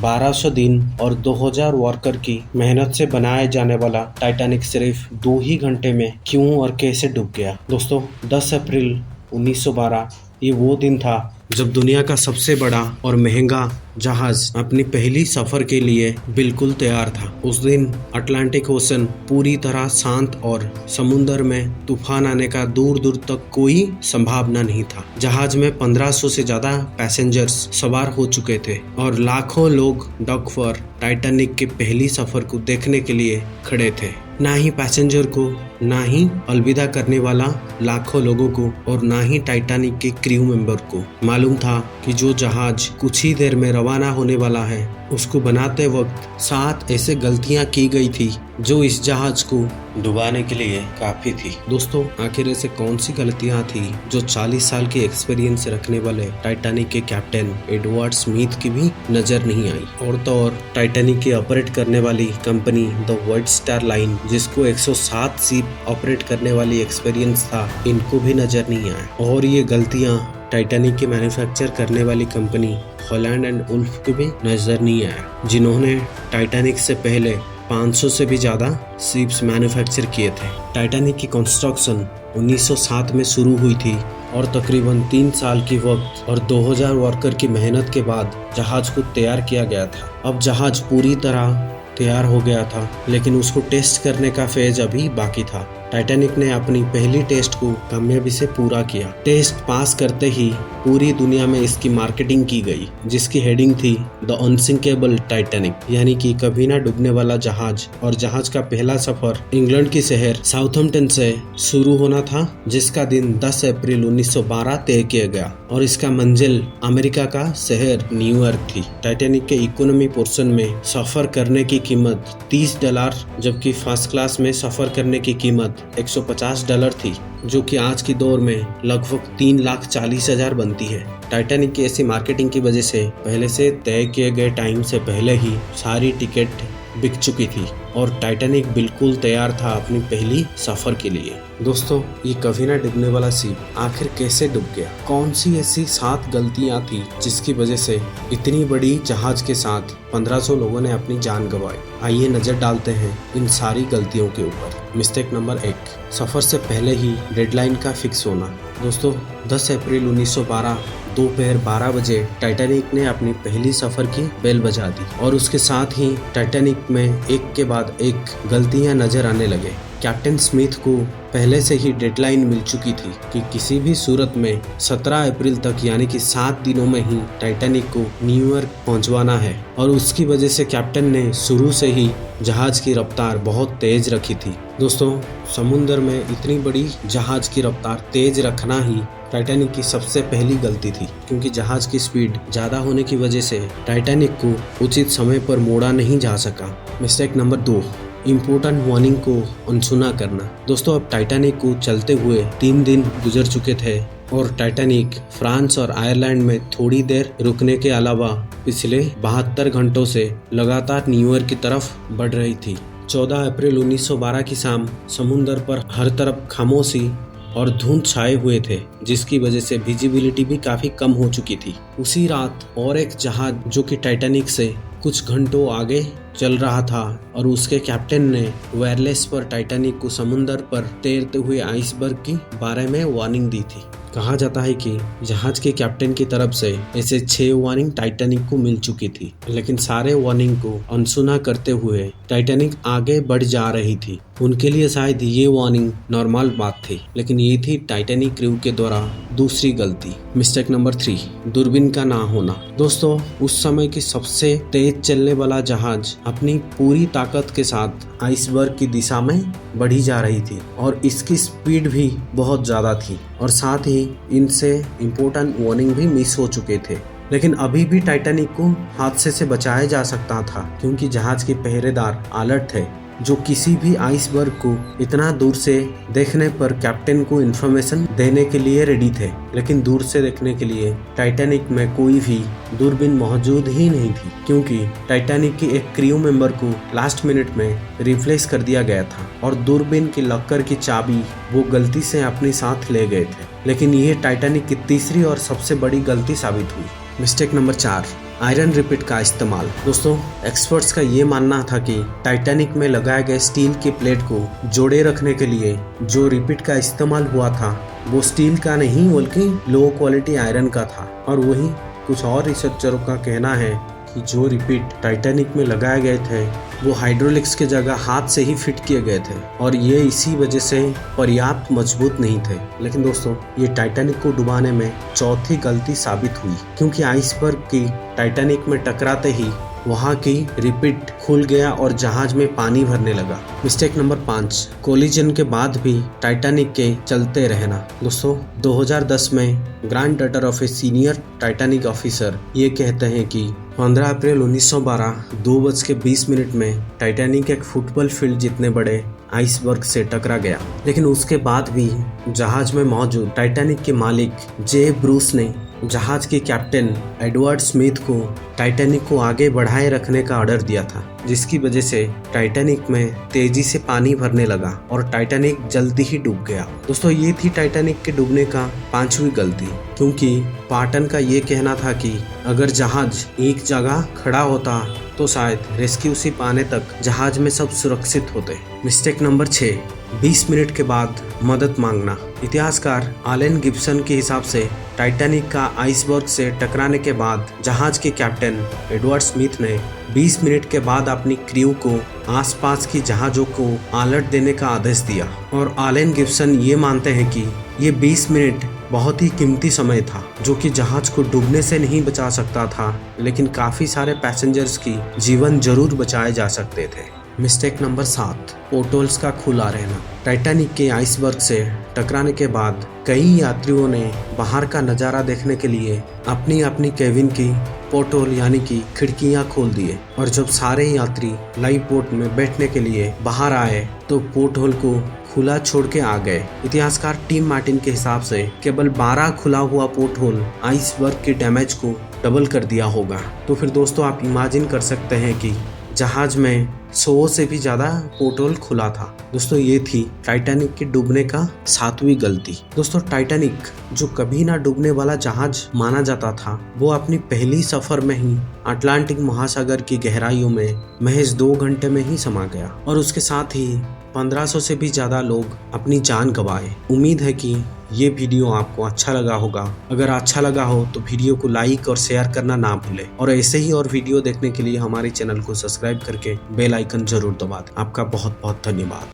1200 दिन और 2000 वर्कर की मेहनत से बनाया जाने वाला टाइटैनिक सिर्फ 2 ही घंटे में क्यों और कैसे डूब गया। दोस्तों 10 अप्रैल 1912 ये वो दिन था जब दुनिया का सबसे बड़ा और महंगा जहाज अपनी पहली सफर के लिए बिल्कुल तैयार था। उस दिन अटलांटिक ओशन पूरी तरह शांत और समुद्र में तूफान आने का दूर दूर तक कोई संभावना नहीं था। जहाज में 1500 से ज्यादा पैसेंजर्स सवार हो चुके थे और लाखों लोग डॉक पर टाइटैनिक के पहली सफर को देखने के लिए खड़े थे। ना ही पैसेंजर को, ना ही अलविदा करने वाला लाखों लोगों को और ना ही टाइटैनिक के क्रू मेंबर को मालूम था कि जो जहाज कुछ ही देर में रवाना होने वाला है उसको बनाते वक्त 7 ऐसे गलतियां की गई थी जो इस जहाज को डुबाने के लिए काफी थी। दोस्तों आखिर ऐसे कौन सी गलतियां थी जो 40 साल के एक्सपीरियंस रखने वाले टाइटैनिक के कैप्टन एडवर्ड स्मिथ की भी नजर नहीं आई। और तो और टाइटैनिक की ऑपरेट करने वाली company the white star line, जिसको 107 शिप ऑपरेट करने वाली एक्सपीरियंस था, इनको भी नजर नहीं आया। और ये गलतियां टाइटैनिक की मैन्युफैक्चर करने वाली कंपनी हॉलैंड एंड वुल्फ को भी नजर नहीं आया, जिन्होंने टाइटैनिक से पहले 500 से भी ज्यादा शिप्स मैन्युफैक्चर किए थे। टाइटैनिक की कंस्ट्रक्शन 1907 में शुरू हुई थी और तकरीबन 3 साल की वक्त और 2000 वर्कर की मेहनत के बाद जहाज को तैयार किया गया था। अब जहाज पूरी तरह तैयार हो गया था, लेकिन उसको टेस्ट करने का फेज अभी बाकी था। टाइटैनिक ने अपनी पहली टेस्ट को कामयाबी से पूरा किया। टेस्ट पास करते ही पूरी दुनिया में इसकी मार्केटिंग की गई, जिसकी हेडिंग थी द अनसिंकेबल टाइटैनिक, यानी कि कभी ना डूबने वाला जहाज। और जहाज का पहला सफर इंग्लैंड के शहर साउथहैम्पटन से शुरू होना था, जिसका दिन 10 अप्रैल 1912 तय किया गया और इसका मंजिल अमेरिका का शहर न्यूयॉर्क थी। टाइटैनिक के इकोनॉमी पोर्शन में सफर करने की कीमत $30, जबकि फर्स्ट क्लास में सफर करने की कीमत $150 थी, जो कि आज की दौर में लगभग 3,40,000 बनती है। टाइटैनिक की ऐसी मार्केटिंग की वजह से पहले से तय किए गए टाइम से पहले ही सारी टिकट बिक चुकी थी और टाइटैनिक बिल्कुल तैयार था अपनी पहली सफर के लिए। दोस्तों ये कभी ना डूबने वाला शिप आखिर कैसे डूब गया? कौन सी ऐसी 7 गलतियां थी जिसकी वजह से इतनी बड़ी जहाज के साथ 1500 लोगों ने अपनी जान गंवाई? आइए नजर डालते हैं इन सारी गलतियों के ऊपर। मिस्टेक नंबर 1, सफर से पहले ही डेडलाइन का फिक्स होना। दोस्तों 10 अप्रैल 1912 दोपहर 12 बजे टाइटैनिक ने अपनी पहली सफर की बेल बजा दी और उसके साथ ही टाइटैनिक में एक के बाद एक गलतियां नजर आने लगे। कैप्टन स्मिथ को पहले से ही डेडलाइन मिल चुकी थी कि किसी भी सूरत में 17 अप्रैल तक, यानी कि 7 दिनों में ही टाइटैनिक को न्यूयॉर्क पहुंचवाना है और उसकी वजह से कैप्टन ने शुरू से ही जहाज की रफ्तार बहुत तेज रखी थी। दोस्तों समुद्र में इतनी बड़ी जहाज की रफ्तार तेज रखना ही टाइटैनिक की सबसे पहली गलती थी, क्योंकि जहाज की स्पीड ज्यादा होने की वजह से टाइटैनिक को उचित समय पर मोड़ा नहीं जा सका। मिस्टेक नंबर 2, इम्पोर्टेंट वार्निंग को अनसुना करना। दोस्तों अब टाइटैनिक को चलते हुए 3 दिन गुजर चुके थे और टाइटैनिक फ्रांस और आयरलैंड में थोड़ी देर रुकने के अलावा पिछले 72 घंटों से लगातार न्यूयॉर्क की तरफ बढ़ रही थी। 14 अप्रैल 1912 की शाम समुद्र पर हर तरफ खामोशी और धुंध छाए हुए थे, जिसकी वजह से विजिबिलिटी भी काफी कम हो चुकी थी। उसी रात और एक जहाज जो कि टाइटैनिक से कुछ घंटों आगे चल रहा था और उसके कैप्टन ने वायरलेस पर टाइटैनिक को समुद्र पर तैरते हुए आइसबर्ग के बारे में वार्निंग दी थी। कहा जाता है कि जहाज के कैप्टन की तरफ से ऐसे 6 वार्निंग टाइटैनिक को मिल चुकी थी, लेकिन सारे वार्निंग को अनसुना करते हुए टाइटैनिक आगे बढ़ जा रही थी। उनके लिए शायद ये वार्निंग नॉर्मल बात थी, लेकिन ये थी टाइटैनिक क्रू के द्वारा दूसरी गलती। मिस्टेक नंबर 3, दूरबीन का ना होना। दोस्तों उस समय की सबसे तेज चलने वाला जहाज अपनी पूरी ताकत के साथ आइसबर्ग की दिशा में बढ़ी जा रही थी और इसकी स्पीड भी बहुत ज्यादा थी और साथ ही इनसे इम्पोर्टेंट वार्निंग भी मिस हो चुके थे। लेकिन अभी भी टाइटैनिक को हादसे से बचाया जा सकता था, क्योंकि जहाज के पहरेदार अलर्ट थे जो किसी भी आइसबर्ग को इतना दूर से देखने पर कैप्टन को इन्फॉर्मेशन देने के लिए रेडी थे। लेकिन दूर से देखने के लिए टाइटैनिक में कोई भी दूरबीन मौजूद ही नहीं थी, क्योंकि टाइटैनिक की एक क्रू मेंबर को लास्ट मिनट में रिप्लेस कर दिया गया था और दूरबीन की लॉकर की चाबी वो गलती से अपने साथ ले गए थे। लेकिन ये टाइटैनिक की तीसरी और सबसे बड़ी गलती साबित हुई। मिस्टेक नंबर 4, आयरन रिपीट का इस्तेमाल। दोस्तों, एक्सपर्ट्स का ये मानना था कि टाइटैनिक में लगाए गए स्टील की प्लेट को जोड़े रखने के लिए जो रिपीट का इस्तेमाल हुआ था वो स्टील का नहीं बल्कि लो क्वालिटी आयरन का था। और वही कुछ और रिसर्चरों का कहना है कि जो रिपीट टाइटैनिक में लगाए गए थे वो हाइड्रोलिक्स के जगह हाथ से ही फिट किए गए थे और ये इसी वजह से पर्याप्त मजबूत नहीं थे। लेकिन दोस्तों, ये टाइटैनिक को डुबाने में चौथी गलती साबित हुई, क्योंकि आइसबर्ग की टाइटैनिक में टकराते ही वहाँ की रिपीट खुल गया और जहाज में पानी भरने लगा। मिस्टेक नंबर 5, कोलिजन के बाद भी टाइटैनिक के चलते रहना। दोस्तों, 2010 में grand daughter of a senior Titanic officer ये कहते हैं कि 15 अप्रैल 1912 2:20 में टाइटैनिक एक फुटबॉल फील्ड जितने बड़े आइसबर्ग से टकरा गया। लेकिन उसके बाद भी जहाज में मौजूद टाइटैनिक के मालिक जे ब्रूस ने जहाज के कैप्टन एडवर्ड स्मिथ को टाइटैनिक को आगे बढ़ाए रखने का ऑर्डर दिया था, जिसकी वजह से टाइटैनिक में तेजी से पानी भरने लगा और टाइटैनिक जल्दी ही डूब गया। दोस्तों, ये थी टाइटैनिक के डूबने का 5वीं गलती, क्योंकि पार्टन का ये कहना था कि अगर जहाज एक जगह खड़ा होता तो शायद रेस्क्यू शिप आने तक जहाज में सब सुरक्षित होते। मिस्टेक नंबर 6, 20 मिनट के बाद मदद मांगना। इतिहासकार एलन गिब्सन के हिसाब से टाइटैनिक का आइसबर्ग से टकराने के बाद जहाज के कैप्टन एडवर्ड स्मिथ ने 20 मिनट के बाद अपनी क्रू को आसपास की जहाज़ों को अलर्ट देने का आदेश दिया। और एलन गिब्सन ये मानते हैं कि ये 20 मिनट बहुत ही कीमती समय था, जो कि जहाज को डूबने से नहीं बचा सकता था, लेकिन काफ़ी सारे पैसेंजर्स की जीवन जरूर बचाए जा सकते थे। मिस्टेक नंबर 7, पोर्टहोल्स का खुला रहना। टाइटैनिक के आइसबर्ग से टकराने के बाद कई यात्रियों ने बाहर का नज़ारा देखने के लिए अपनी अपनी केबिन की पोर्टहोल यानी कि खिड़कियां खोल दिए, और जब सारे यात्री लाइफ बोट में बैठने के लिए बाहर आए तो पोर्टहोल को खुला छोड़ के आ गए। इतिहासकार टिम मार्टिन के हिसाब से केवल 12 खुला हुआ पोर्टहोल आइसबर्ग के डैमेज को डबल कर दिया होगा। तो फिर दोस्तों, आप इमेजिन कर सकते हैं कि जहाज में 100 से भी ज़्यादा पोर्टहोल खुला था। दोस्तों, ये थी टाइटैनिक के डूबने का 7वीं गलती। दोस्तों, टाइटैनिक जो कभी ना डूबने वाला जहाज माना जाता था, वो अपनी पहली सफर में ही अटलांटिक महासागर की गहराइयों में महज 2 घंटे में ही समा गया और उसके साथ ही 1500 से भी ज़्यादा लोग अपनी जान गंवाए। उम्मीद है कि ये वीडियो आपको अच्छा लगा होगा। अगर अच्छा लगा हो तो वीडियो को लाइक और शेयर करना ना भूलें, और ऐसे ही और वीडियो देखने के लिए हमारे चैनल को सब्सक्राइब करके बेल आइकन जरूर दबा दें। आपका बहुत बहुत धन्यवाद।